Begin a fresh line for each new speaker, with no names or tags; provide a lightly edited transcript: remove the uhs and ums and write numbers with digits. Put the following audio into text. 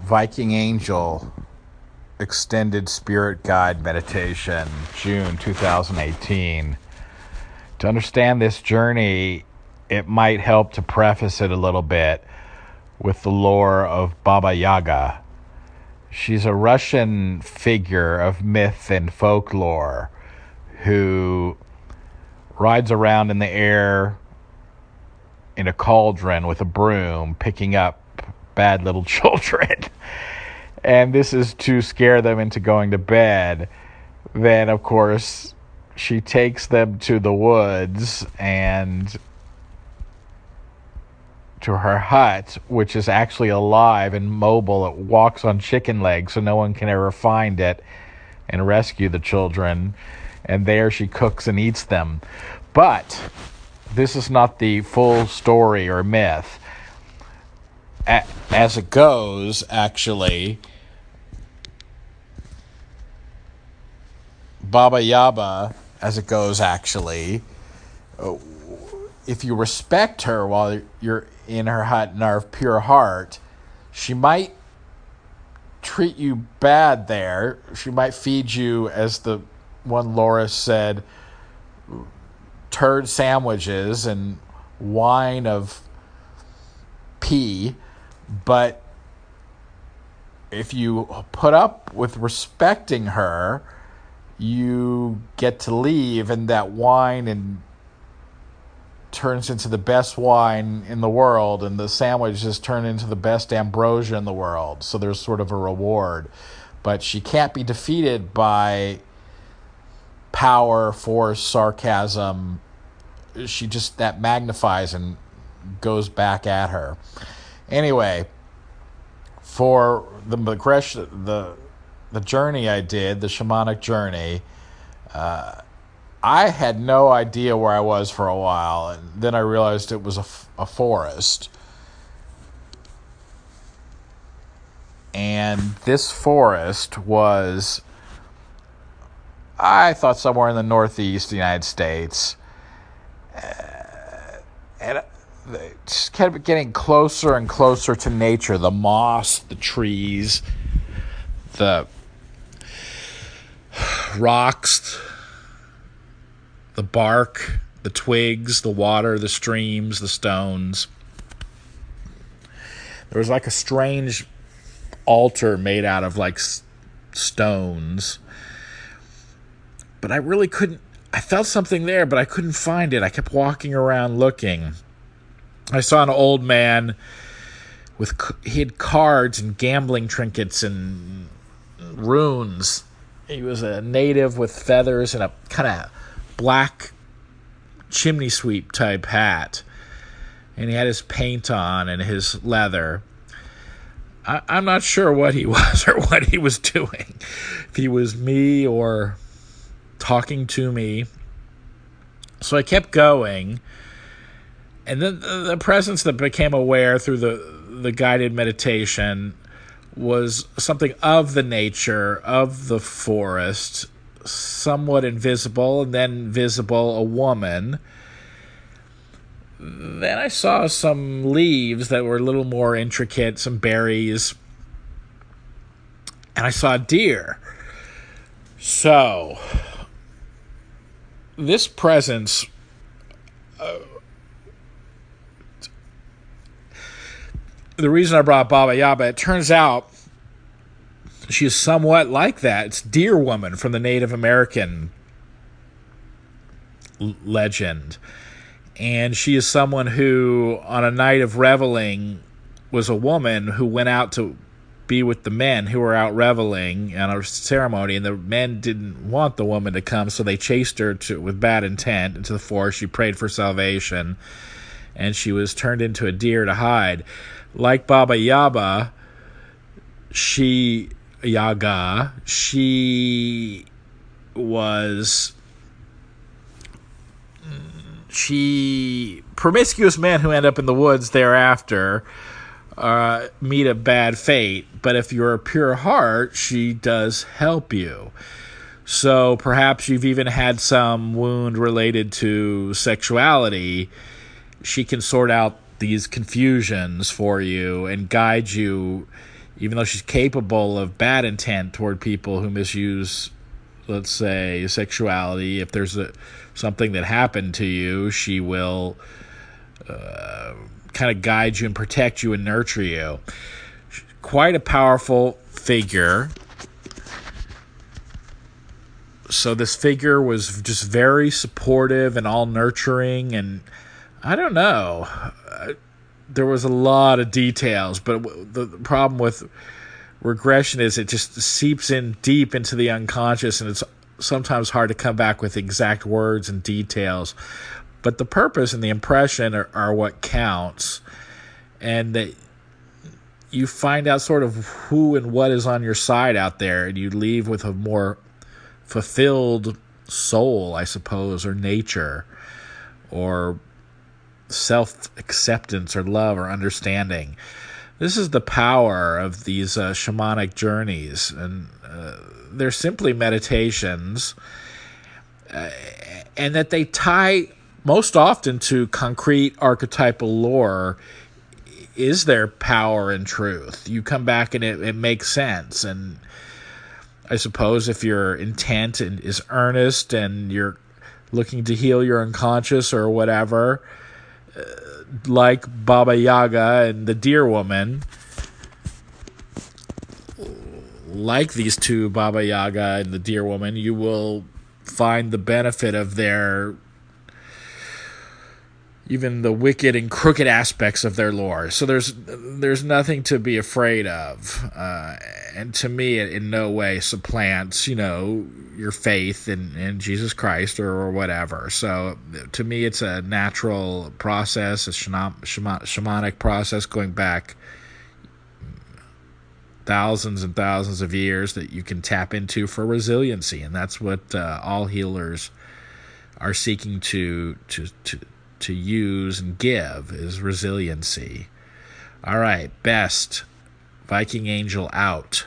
Viking Angel Extended Spirit Guide Meditation, June 2018. To understand this journey, it might help to preface it a little bit with the lore of Baba Yaga. She's a Russian figure of myth and folklore who rides around in the air in a cauldron with a broom, picking up bad little children. And this is to scare them into going to bed. Then, of course, she takes them to the woods and to her hut, which is actually alive and mobile. It walks on chicken legs, so no one can ever find it and rescue the children. And there she cooks and eats them. But this is not the full story or myth. As it goes, actually, Baba Yaga, as it goes, actually, if you respect her while you're in her hut and are of pure heart, she might treat you bad there. She might feed you, as the one Laura said, turd sandwiches and wine of pee. But if you put up with respecting her, you get to leave, and that wine and turns into the best wine in the world, and the sandwiches turn into the best ambrosia in the world. So there's sort of a reward. But she can't be defeated by power, force, sarcasm. She just, that magnifies and goes back at her. Anyway, for the journey I did, the shamanic journey, I had no idea where I was for a while, and then I realized it was a forest. And this forest was, I thought, somewhere in the northeast United States. And it just kept getting closer and closer to nature. The moss, the trees, the rocks, the bark, the twigs, the water, the streams, the stones. There was like a strange altar made out of like stones. But I really couldn't, I felt something there, but I couldn't find it. I kept walking around looking. I saw an old man he had cards and gambling trinkets and runes. He was a native with feathers and a kind of black chimney sweep type hat. And he had his paint on and his leather. I'm not sure what he was or what he was doing. If he was me or talking to me. So I kept going. And then the presence that became aware through the guided meditation was something of the nature of the forest, somewhat invisible, and then visible, a woman. Then I saw some leaves that were a little more intricate, some berries, and I saw a deer. So this presence the reason I brought Baba Yaga, it turns out she is somewhat like that. It's Deer Woman from the Native American legend. And she is someone who, on a night of reveling, was a woman who went out to be with the men who were out reveling on a ceremony, and the men didn't want the woman to come, so they chased her with bad intent into the forest. She prayed for salvation, and she was turned into a deer to hide. Like Baba Yaga, she promiscuous men who end up in the woods thereafter meet a bad fate. But if you're a pure heart, she does help you. So perhaps you've even had some wound related to sexuality. She can sort out these confusions for you and guide you even though she's capable of bad intent toward people who misuse, let's say, sexuality. If there's something that happened to you, she will kind of guide you and protect you and nurture you. Quite a powerful figure. So this figure was just very supportive and all nurturing, and I don't know. There was a lot of details, but the problem with regression is it just seeps in deep into the unconscious, and it's sometimes hard to come back with exact words and details. But the purpose and the impression are what counts, and that you find out sort of who and what is on your side out there, and you leave with a more fulfilled soul, I suppose, or nature, or self-acceptance, or love, or understanding. This is the power of these shamanic journeys, and they're simply meditations, and that they tie most often to concrete archetypal lore is their power and truth. You come back and it makes sense, and I suppose if your intent is earnest and you're looking to heal your unconscious or whatever, like Baba Yaga and the Deer Woman, like these two, Baba Yaga and the Deer Woman, you will find the benefit of their, even the wicked and crooked aspects of their lore. So there's nothing to be afraid of, and to me, it in no way supplants, your faith in Jesus Christ or whatever. So to me, it's a natural process, a shamanic process going back thousands and thousands of years that you can tap into for resiliency, and that's what all healers are seeking to use and give, is resiliency. All right, best. Viking Angel out.